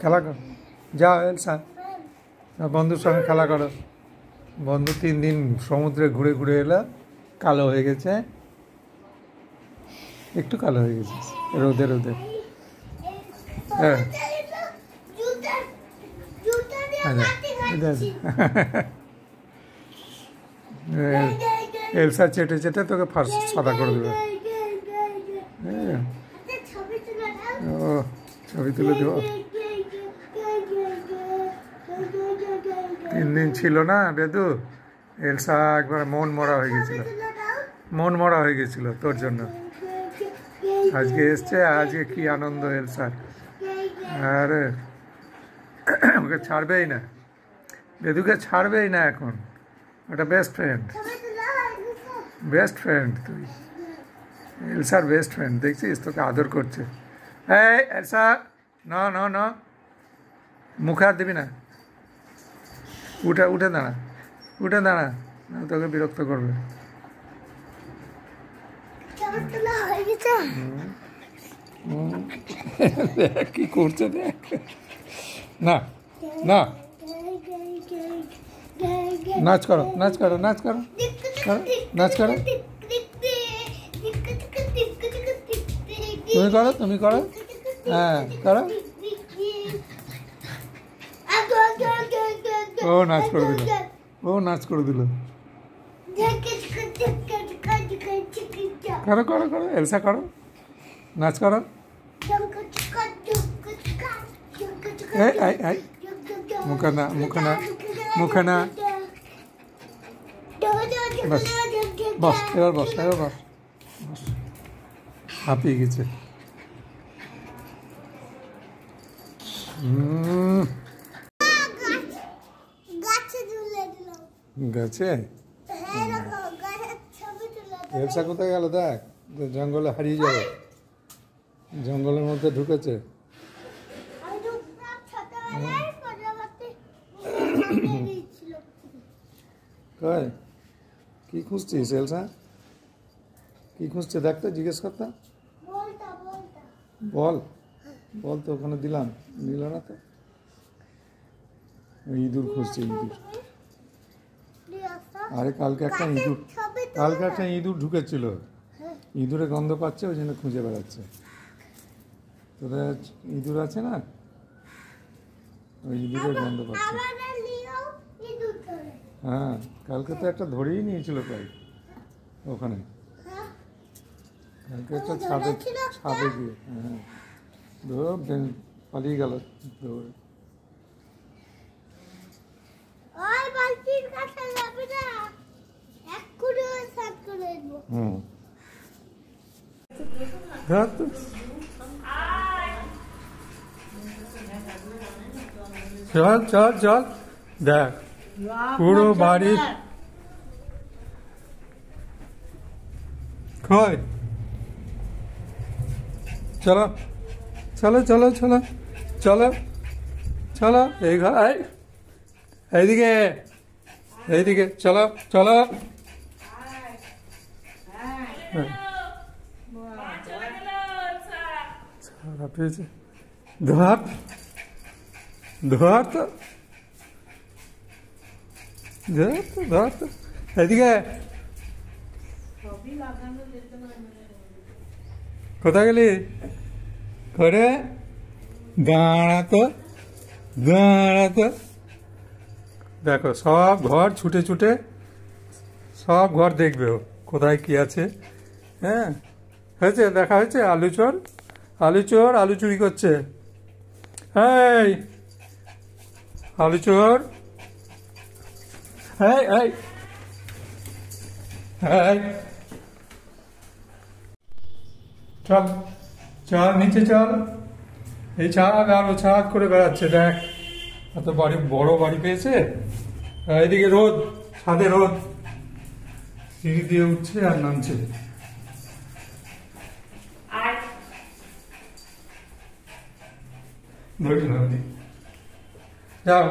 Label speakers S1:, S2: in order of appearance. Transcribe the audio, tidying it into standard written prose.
S1: খেলা কর, যাও এলসা, বন্ধুর সঙ্গে খেলা করো। বন্ধু 3 দিন সমুদ্রে ঘুরে ঘুরে এলো, কালো হয়ে গেছে, একটু কালো হয়ে গেছে রোদে রোদে। হ্যাঁ এলসা চেটে চেটে তোকে ফার্স্ট সাদা করে দেবে। ও ছবি তুলে দেবো। 3 দিন ছিল না বেদু, এলসা একবার মন মরা হয়ে গেছিল, মন মরা হয়ে গেছিল তোর জন্য। আজকে এসছে, আজকে কি আনন্দ এলসার। আরে ওকে ছাড়বেই না, বেদুকে ছাড়বেই না এখন, ওটা বেস্ট ফ্রেন্ড, বেস্ট ফ্রেন্ড তুই, এলসার বেস্ট ফ্রেন্ড। দেখছিস তোকে আদর করছে। এই এলসা, না না না, মুখে হাত দিবি না, উঠে উঠে দাঁড়া, উঠে দাঁড়া, না তোকে বিরক্ত করবে। কি করছে দেখ, না না, নাচ করো নাচ করো নাচ করো নাচ করো, তুমি করো তুমি করো, হ্যাঁ করো। ও নাচ করে দিল, ও নাচ করে দিল। করো করো করো এলসা, করো নাচ করো। এই এই এই, মুখে না মুখে না মুখে না, বস বস এবার বস, এবার বস বস, হাঁপিয়ে গেছে। গাছে এলসা কোথায় গেল দেখ, জঙ্গলে হারিয়ে যাবে, জঙ্গলের মধ্যে ঢুকেছে। কই কি খুঁজছিস এলসা, কি খুঁজছে দেখতে, জিজ্ঞেস করতে, বল বল তো, ওখানে দিলাম, নিল না তো। ইঁদুর খুঁজছে, ইঁদুর। আরে কালকে একটা ইঁদুর ঢুকেছিল, ইঁদুরে গন্ধ পাচ্ছে, ওই জন্য খুঁজে বেড়াচ্ছে। তোরা ইঁদুর আছে না, ওই ইঁদুরের গন্ধ পাচ্ছে। হ্যাঁ কালকে তো একটা ধরেই নিয়েছিল প্রায় ওখানে, কালকে একটা ছাদে গিয়ে, হ্যাঁ ধর পালিয়ে গেল দৌড়ে। চল চল চল, দেখ পুরো বাড়ি কই, চলো চলো চলো চলো চলো চলো, এই ঘর এইদিকে এইদিকে, চলো চলো। পেয়েছে, ধর ধর তো, ধর তো ধর তো, এইদিকে। কোথায় গেলি করে, দাঁড়া তো দাঁড়া তো। দেখো সব ঘর ছুটে ছুটে, সব ঘর দেখবে ও কোথায় কি আছে। হ্যাঁ হয়েছে, দেখা হয়েছে, আলু চোর, আলু চোর, আলু চুরি করছে। এই আলু চোর, এই এই এই, চল চল নিচে চল, এই ছাদ আর ও ছাদ করে বেড়াচ্ছে, দেখ এত বাড়ি, বড় বাড়ি পেয়েছে। এইদিকে রোদ, ছাদে রোদ, সিঁড়ি দিয়ে উঠছে আর নামছে। যাও